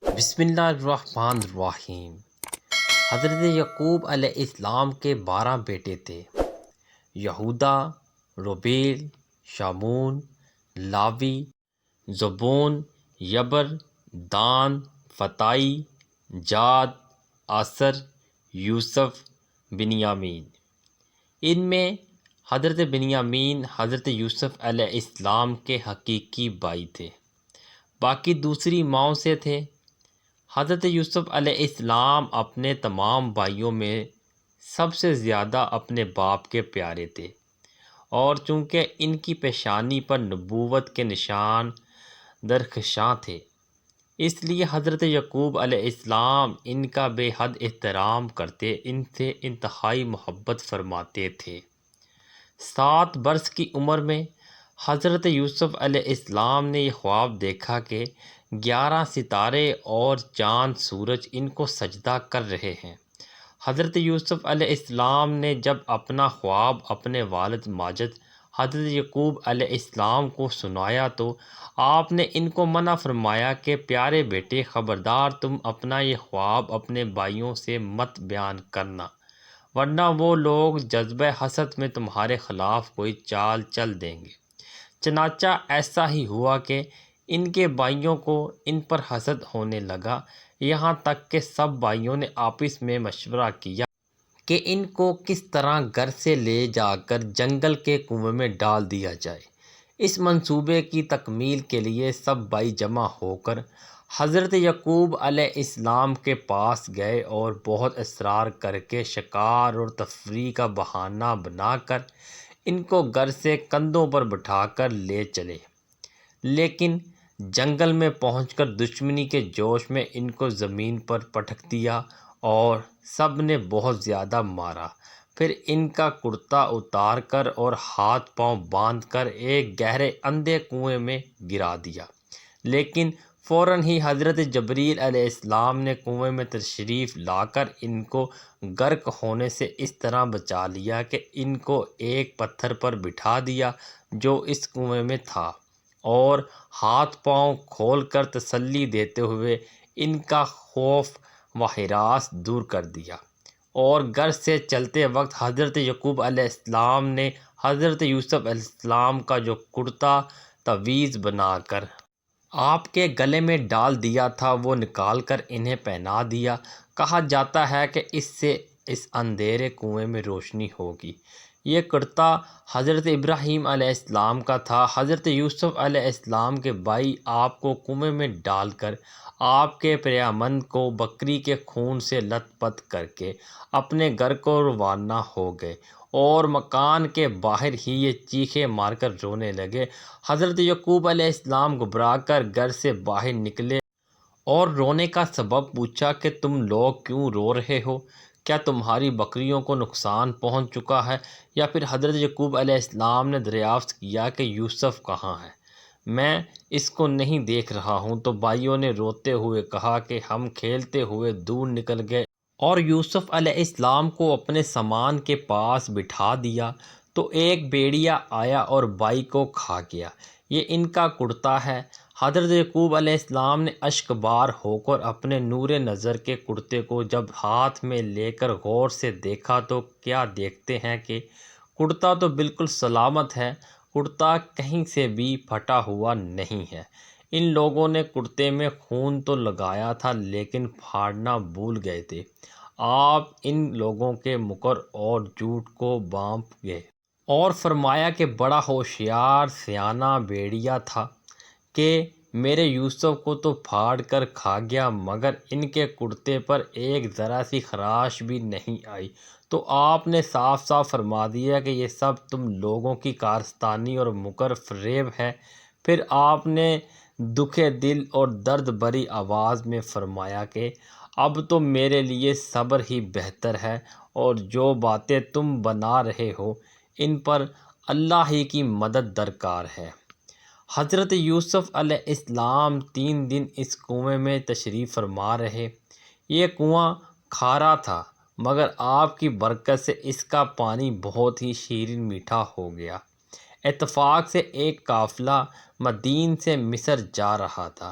بسم اللہ الرحمن الرحیم۔ حضرت یعقوب علیہ السلام کے 12 بیٹے تھے: یہودا، روبیل، شمعون، لاوی، زبون، یبر، دان، فتائی، جاد، آسر، یوسف، بنیامین۔ ان میں حضرت بنیامین حضرت یوسف علیہ السلام کے حقیقی بھائی تھے، باقی دوسری ماؤں سے تھے۔ حضرت یوسف علیہ السلام اپنے تمام بھائیوں میں سب سے زیادہ اپنے باپ کے پیارے تھے، اور چونکہ ان کی پیشانی پر نبوت کے نشان درخشاں تھے، اس لیے حضرت یعقوب علیہ السلام ان کا بے حد احترام کرتے، ان سے انتہائی محبت فرماتے تھے۔ 7 برس کی عمر میں حضرت یوسف علیہ السلام نے یہ خواب دیکھا کہ 11 ستارے اور چاند سورج ان کو سجدہ کر رہے ہیں۔ حضرت یوسف علیہ السلام نے جب اپنا خواب اپنے والد ماجد حضرت یعقوب علیہ السلام کو سنایا تو آپ نے ان کو منع فرمایا کہ پیارے بیٹے، خبردار تم اپنا یہ خواب اپنے بھائیوں سے مت بیان کرنا، ورنہ وہ لوگ جذبہ حسد میں تمہارے خلاف کوئی چال چل دیں گے۔ چنانچہ ایسا ہی ہوا کہ ان کے بھائیوں کو ان پر حسد ہونے لگا، یہاں تک کہ سب بھائیوں نے آپس میں مشورہ کیا کہ ان کو کس طرح گھر سے لے جا کر جنگل کے کنویں میں ڈال دیا جائے۔ اس منصوبے کی تکمیل کے لیے سب بھائی جمع ہو کر حضرت یعقوب علیہ السلام کے پاس گئے اور بہت اصرار کر کے شکار اور تفریح کا بہانہ بنا کر ان کو گھر سے کندھوں پر بٹھا کر لے چلے، لیکن جنگل میں پہنچ کر دشمنی کے جوش میں ان کو زمین پر پٹک دیا اور سب نے بہت زیادہ مارا۔ پھر ان کا کرتا اتار کر اور ہاتھ پاؤں باندھ کر ایک گہرے اندھے کنویں میں گرا دیا، لیکن فوراً ہی حضرت جبریل علیہ السلام نے کنویں میں تشریف لا کر ان کو غرق ہونے سے اس طرح بچا لیا کہ ان کو ایک پتھر پر بٹھا دیا جو اس کنویں میں تھا، اور ہاتھ پاؤں کھول کر تسلی دیتے ہوئے ان کا خوف و ہراس دور کر دیا۔ اور گھر سے چلتے وقت حضرت یعقوب علیہ السلام نے حضرت یوسف علیہ السلام کا جو کرتا تعویذ بنا کر آپ کے گلے میں ڈال دیا تھا وہ نکال کر انہیں پہنا دیا۔ کہا جاتا ہے کہ اس سے اس اندھیرے کنویں میں روشنی ہوگی۔ یہ کرتا حضرت ابراہیم علیہ السلام کا تھا۔ حضرت یوسف علیہ السلام کے بھائی آپ کو کنویں میں ڈال کر آپ کے پیرامند کو بکری کے خون سے لت پت کر کے اپنے گھر کو روانہ ہو گئے، اور مکان کے باہر ہی یہ چیخیں مار کر رونے لگے۔ حضرت یعقوب علیہ السلام گھبرا کر گھر سے باہر نکلے اور رونے کا سبب پوچھا کہ تم لوگ کیوں رو رہے ہو؟ کیا تمہاری بکریوں کو نقصان پہنچ چکا ہے؟ یا پھر حضرت یعقوب علیہ السلام نے دریافت کیا کہ یوسف کہاں ہے؟ میں اس کو نہیں دیکھ رہا ہوں۔ تو بھائیوں نے روتے ہوئے کہا کہ ہم کھیلتے ہوئے دور نکل گئے اور یوسف علیہ السلام کو اپنے سامان کے پاس بٹھا دیا تو ایک بھیڑیا آیا اور بھائی کو کھا گیا۔ یہ ان کا کرتا ہے۔ حضرت یعقوب علیہ السلام نے اشک بار ہو کر اپنے نور نظر کے کرتے کو جب ہاتھ میں لے کر غور سے دیکھا تو کیا دیکھتے ہیں کہ کرتا تو بالکل سلامت ہے، کرتا کہیں سے بھی پھٹا ہوا نہیں ہے۔ ان لوگوں نے کرتے میں خون تو لگایا تھا لیکن پھاڑنا بھول گئے تھے۔ آپ ان لوگوں کے مکر اور جھوٹ کو بھانپ گئے اور فرمایا کہ بڑا ہوشیار سیانہ بھیڑیا تھا کہ میرے یوسف کو تو پھاڑ کر کھا گیا، مگر ان کے کرتے پر ایک ذرا سی خراش بھی نہیں آئی۔ تو آپ نے صاف صاف فرما دیا کہ یہ سب تم لوگوں کی کارستانی اور مکر فریب ہے۔ پھر آپ نے دکھے دل اور درد بھری آواز میں فرمایا کہ اب تو میرے لیے صبر ہی بہتر ہے، اور جو باتیں تم بنا رہے ہو ان پر اللہ ہی کی مدد درکار ہے۔ حضرت یوسف علیہ السلام 3 دن اس کنویں میں تشریف فرما رہے۔ یہ کنواں کھارا تھا، مگر آپ کی برکت سے اس کا پانی بہت ہی شیرین میٹھا ہو گیا۔ اتفاق سے ایک قافلہ مدین سے مصر جا رہا تھا۔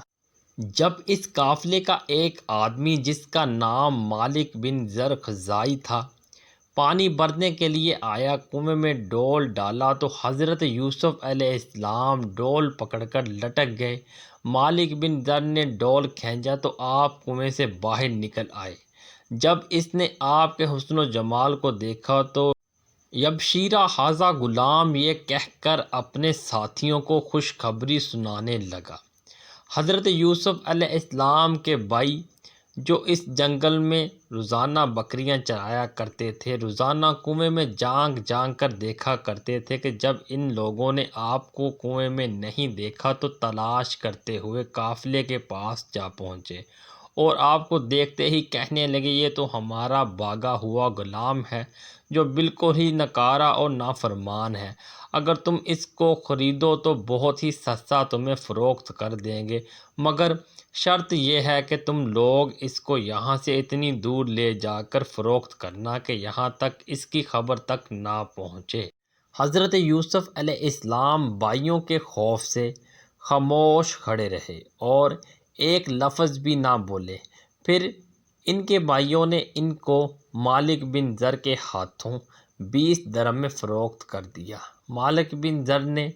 جب اس قافلے کا ایک آدمی جس کا نام مالک بن زرخزائی تھا پانی بھرنے کے لیے آیا، کنویں میں ڈول ڈالا تو حضرت یوسف علیہ السلام ڈول پکڑ کر لٹک گئے۔ مالک بن زر نے ڈول کھینچا تو آپ کنویں سے باہر نکل آئے۔ جب اس نے آپ کے حسن و جمال کو دیکھا تو یبشیرا ھذا غلام یہ کہہ کر اپنے ساتھیوں کو خوشخبری سنانے لگا۔ حضرت یوسف علیہ السلام کے بھائی جو اس جنگل میں روزانہ بکریاں چرایا کرتے تھے، روزانہ کنویں میں جھانک جھانک کر دیکھا کرتے تھے کہ جب ان لوگوں نے آپ کو کنویں میں نہیں دیکھا تو تلاش کرتے ہوئے قافلے کے پاس جا پہنچے اور آپ کو دیکھتے ہی کہنے لگے، یہ تو ہمارا بھاگا ہوا غلام ہے جو بالکل ہی نکارا اور نافرمان ہے۔ اگر تم اس کو خریدو تو بہت ہی سستا تمہیں فروخت کر دیں گے، مگر شرط یہ ہے کہ تم لوگ اس کو یہاں سے اتنی دور لے جا کر فروخت کرنا کہ یہاں تک اس کی خبر تک نہ پہنچے۔ حضرت یوسف علیہ السلام بھائیوں کے خوف سے خاموش کھڑے رہے اور ایک لفظ بھی نہ بولے۔ پھر ان کے بھائیوں نے ان کو مالک بن زر کے ہاتھوں 20 درہم میں فروخت کر دیا۔ مالک بن زر نے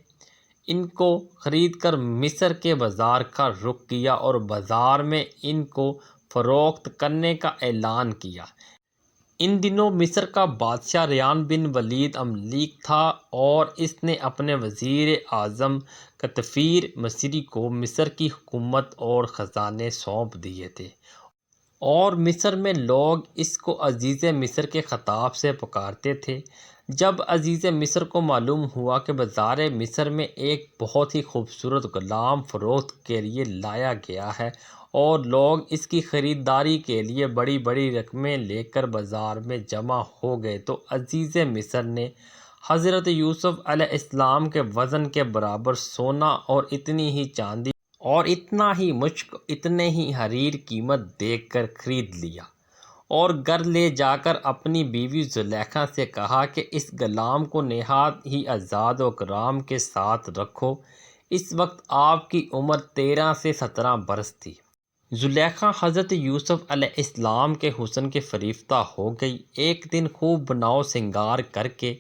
ان کو خرید کر مصر کے بازار کا رخ کیا اور بازار میں ان کو فروخت کرنے کا اعلان کیا۔ ان دنوں مصر کا بادشاہ ریان بن ولید مملوک تھا اور اس نے اپنے وزیر اعظم قطفیر مصری کو مصر کی حکومت اور خزانے سونپ دیے تھے، اور مصر میں لوگ اس کو عزیز مصر کے خطاب سے پکارتے تھے۔ جب عزیز مصر کو معلوم ہوا کہ بازار مصر میں ایک بہت ہی خوبصورت غلام فروخت کے لیے لایا گیا ہے اور لوگ اس کی خریداری کے لیے بڑی بڑی رقمیں لے کر بازار میں جمع ہو گئے تو عزیز مصر نے حضرت یوسف علیہ السلام کے وزن کے برابر سونا اور اتنی ہی چاندی اور اتنا ہی مشک، اتنے ہی حریر قیمت دیکھ کر خرید لیا اور گھر لے جا کر اپنی بیوی زلیخا سے کہا کہ اس غلام کو نہایت ہی آزاد و کرام کے ساتھ رکھو۔ اس وقت آپ کی عمر 13 سے 17 برس تھی۔ زلیخا حضرت یوسف علیہ السلام کے حسن کے فریفتہ ہو گئی۔ ایک دن خوب بناؤ سنگار کر کے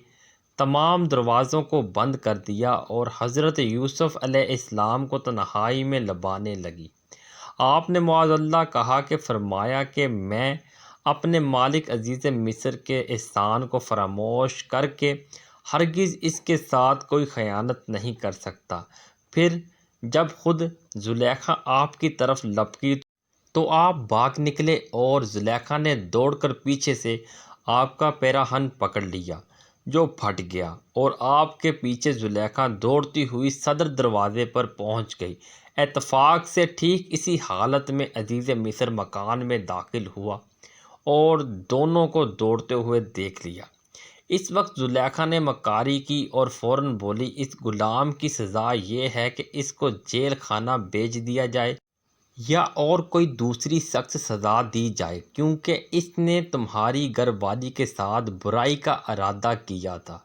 تمام دروازوں کو بند کر دیا اور حضرت یوسف علیہ السلام کو تنہائی میں لبانے لگی۔ آپ نے معاذ اللہ کہا کہ فرمایا کہ میں اپنے مالک عزیز مصر کے احسان کو فراموش کر کے ہرگز اس کے ساتھ کوئی خیانت نہیں کر سکتا۔ پھر جب خود زلیخا آپ کی طرف لپکی تو آپ بھاگ نکلے اور زلیخا نے دوڑ کر پیچھے سے آپ کا پیراہن پکڑ لیا جو پھٹ گیا اور آپ کے پیچھے زلیخا دوڑتی ہوئی صدر دروازے پر پہنچ گئی۔ اتفاق سے ٹھیک اسی حالت میں عزیز مصر مکان میں داخل ہوا اور دونوں کو دوڑتے ہوئے دیکھ لیا۔ اس وقت زلیخا نے مکاری کی اور فوراً بولی، اس غلام کی سزا یہ ہے کہ اس کو جیل خانہ بھیج دیا جائے یا اور کوئی دوسری سخت سزا دی جائے، کیونکہ اس نے تمہاری گھر والی کے ساتھ برائی کا ارادہ کیا تھا۔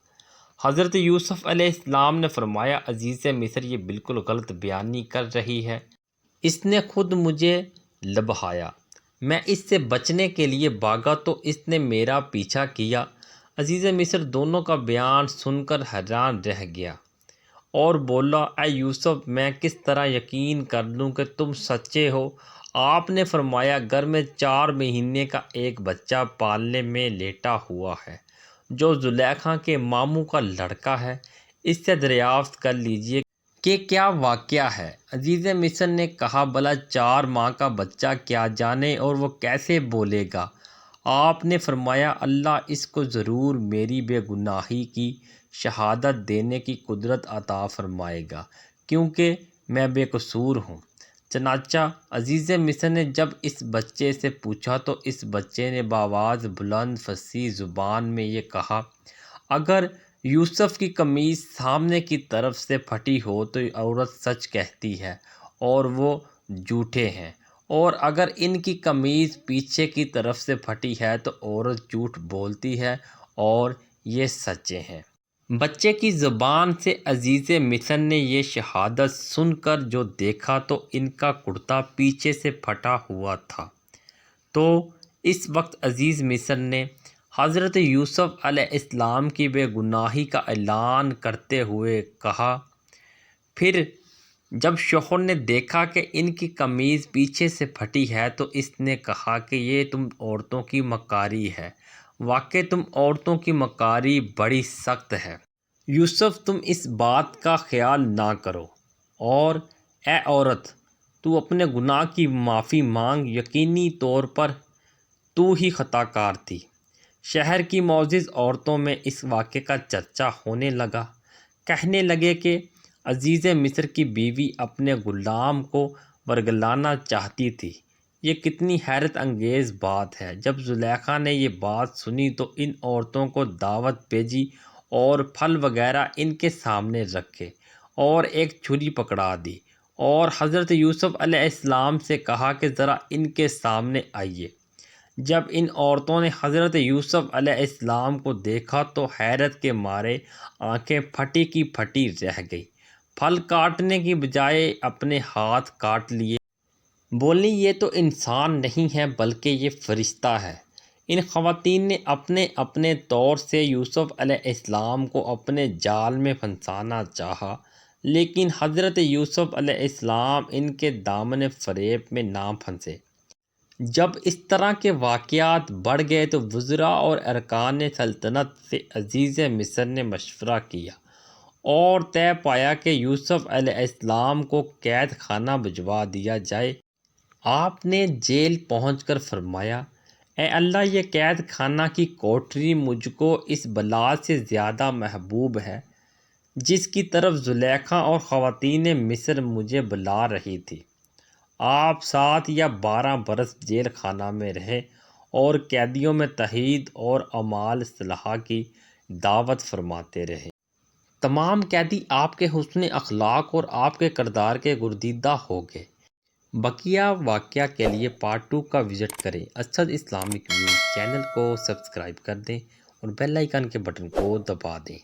حضرت یوسف علیہ السلام نے فرمایا، عزیز مصر یہ بالکل غلط بیانی کر رہی ہے، اس نے خود مجھے لبھایا، میں اس سے بچنے کے لیے بھاگا تو اس نے میرا پیچھا کیا۔ عزیز مصر دونوں کا بیان سن کر حیران رہ گیا اور بولا، اے یوسف میں کس طرح یقین کر لوں کہ تم سچے ہو؟ آپ نے فرمایا، گھر میں 4 مہینے کا ایک بچہ پالنے میں لیٹا ہوا ہے جو زلیخا کے ماموں کا لڑکا ہے، اس سے دریافت کر لیجئے کہ کیا واقعہ ہے۔ عزیز مصر نے کہا، بھلا 4 ماہ کا بچہ کیا جانے اور وہ کیسے بولے گا؟ آپ نے فرمایا، اللہ اس کو ضرور میری بے گناہی کی شہادت دینے کی قدرت عطا فرمائے گا، کیونکہ میں بے قصور ہوں۔ چنانچہ عزیز مصر نے جب اس بچے سے پوچھا تو اس بچے نے بآواز بلند فصیح زبان میں یہ کہا، اگر یوسف کی قمیص سامنے کی طرف سے پھٹی ہو تو عورت سچ کہتی ہے اور وہ جھوٹے ہیں، اور اگر ان کی قمیص پیچھے کی طرف سے پھٹی ہے تو عورت جھوٹ بولتی ہے اور یہ سچے ہیں۔ بچے کی زبان سے عزیز مصر نے یہ شہادت سن کر جو دیکھا تو ان کا کرتا پیچھے سے پھٹا ہوا تھا۔ تو اس وقت عزیز مصر نے حضرت یوسف علیہ السلام کی بے گناہی کا اعلان کرتے ہوئے کہا۔ پھر جب شوہر نے دیکھا کہ ان کی قمیض پیچھے سے پھٹی ہے تو اس نے کہا کہ یہ تم عورتوں کی مکاری ہے، واقعی تم عورتوں کی مکاری بڑی سخت ہے۔ یوسف تم اس بات کا خیال نہ کرو، اور اے عورت تو اپنے گناہ کی معافی مانگ، یقینی طور پر تو ہی خطا کار تھی۔ شہر کی معزز عورتوں میں اس واقعے کا چرچا ہونے لگا، کہنے لگے کہ عزیز مصر کی بیوی اپنے غلام کو ورگلانا چاہتی تھی۔ یہ کتنی حیرت انگیز بات ہے۔ جب زلیخا نے یہ بات سنی تو ان عورتوں کو دعوت بھیجی اور پھل وغیرہ ان کے سامنے رکھے اور ایک چھری پکڑا دی اور حضرت یوسف علیہ السلام سے کہا کہ ذرا ان کے سامنے آئیے۔ جب ان عورتوں نے حضرت یوسف علیہ السلام کو دیکھا تو حیرت کے مارے آنکھیں پھٹی کی پھٹی رہ گئی، پھل کاٹنے کی بجائے اپنے ہاتھ کاٹ لیے۔ بولی یہ تو انسان نہیں ہے بلکہ یہ فرشتہ ہے۔ ان خواتین نے اپنے اپنے طور سے یوسف علیہ السلام کو اپنے جال میں پھنسانا چاہا، لیکن حضرت یوسف علیہ السلام ان کے دامن فریب میں نہ پھنسے۔ جب اس طرح کے واقعات بڑھ گئے تو وزراء اور ارکان سلطنت سے عزیز مصر نے مشورہ کیا اور طے پایا کہ یوسف علیہ السلام کو قید خانہ بھجوا دیا جائے۔ آپ نے جیل پہنچ کر فرمایا، اے اللہ، یہ قید خانہ کی کوٹری مجھ کو اس بلا سے زیادہ محبوب ہے جس کی طرف زلیخا اور خواتین مصر مجھے بلا رہی تھی۔ آپ 7 یا 12 برس جیل خانہ میں رہے اور قیدیوں میں توحید اور اعمال صالحہ کی دعوت فرماتے رہے۔ تمام قیدی آپ کے حسن اخلاق اور آپ کے کردار کے گردیدہ ہو گئے۔ بقیہ واقعہ کے لیے پارٹ 2 کا وزٹ کریں۔ اسد اسلامک ویوز چینل کو سبسکرائب کر دیں اور بیل آئیکن کے بٹن کو دبا دیں۔